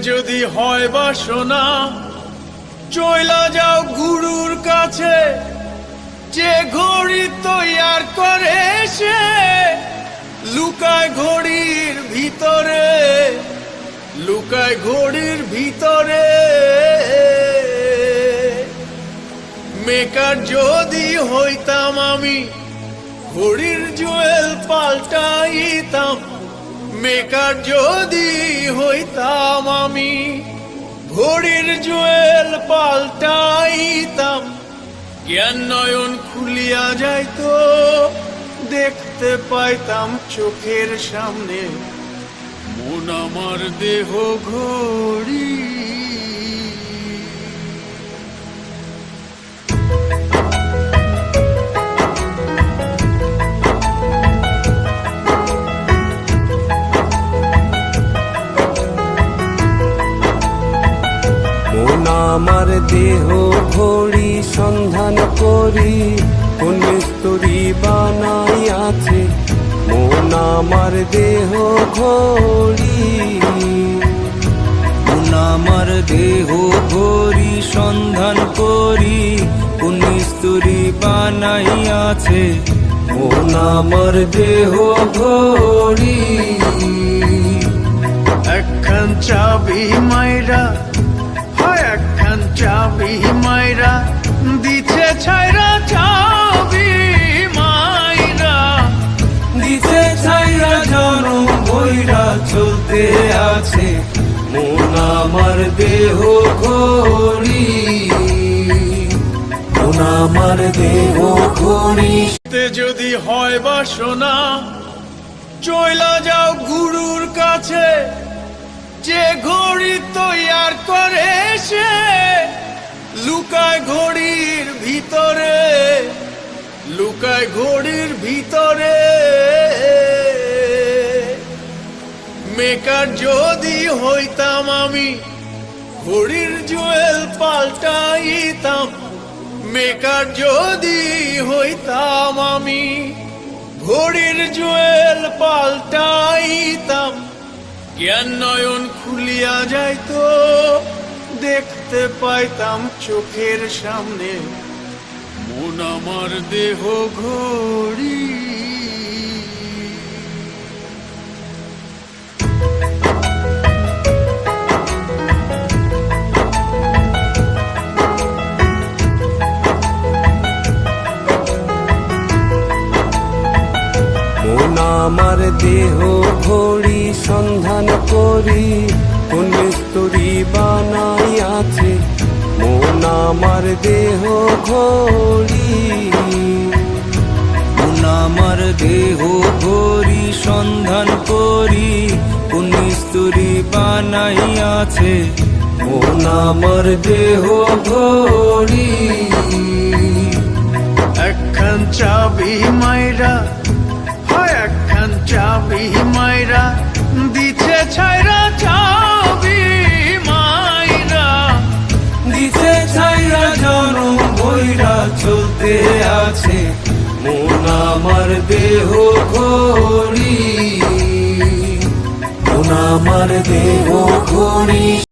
যদি হয় বাসনা, চইলা যাও গুরুর কাছে। যে ঘড়ি তৈয়ার করে সে লুকায় ঘড়ির ভিতরে, লুকায় ঘড়ির ভিতরে। মেকার যদি হইতাম আমি, ঘড়ির জুয়েল পাল্টাইতাম। মেকার যদি হইতাম আমি, ঘড়ির জুয়েল পাল্টাইতাম। জ্ঞান নয়ন খুলিয়া যাইতো, দেখতে পাইতাম চোখের সামনে মন আমার দেহ ঘড়ি। মন আমার দেহ ঘড়ি সন্ধান করি, কোন মিস্ত্রি বানাইয়াছে মন আমার দেহ ঘড়ি। মন আমার দেহ ঘড়ি সন্ধান করি, কোন মিস্ত্রি বানাইয়াছে মন আমার দেহ ঘড়ি। একখান চাবি মাইরা, একখান চাবি মাইরা দিছে ছাইরা। চাবি মাইরা দিছে ছাইরা জনম বইরা চলতে আছে মন আমার দেহ ঘড়ি। মন আমার দেহ ঘড়ি। যদি হয় বাসনা, চইলা যাও গুরুর কাছে। যে ঘড়ি তৈয়ার করে সে লুকায় ঘড়ির ভিতরে, লুকায় ঘড়ির ভিতরে। মেকার যদি হইতাম আমি, ঘড়ির জুয়েল পাল্টাইতাম। মেকার যদি হইতাম আমি, ঘড়ির জুয়েল পাল্টাইতাম। জ্ঞান নয়ন খুলিয়া যাইতো, দেখতে পাইতাম চোখের সামনে মন আমার দেহ ঘড়ি। মন আমার দেহ ঘড়ি সন্ধান করি, কোন মিস্ত্রি বানাইয়াছে মন আমার দেহ ঘড়ি। মন আমার দেহ ঘড়ি সন্ধান করি, কোন মিস্ত্রি বানাইয়াছে মন আমার দেহ ঘড়ি। একখান চাবি মাইরা, একখান চাবি মাইরা দিছে ছাইরা। চাবি মাইরা দিছে ছাইরা জনম বইরা চলতে আছে মন আমার দেহ ঘড়ি। মন আমার দেহ ঘড়ি।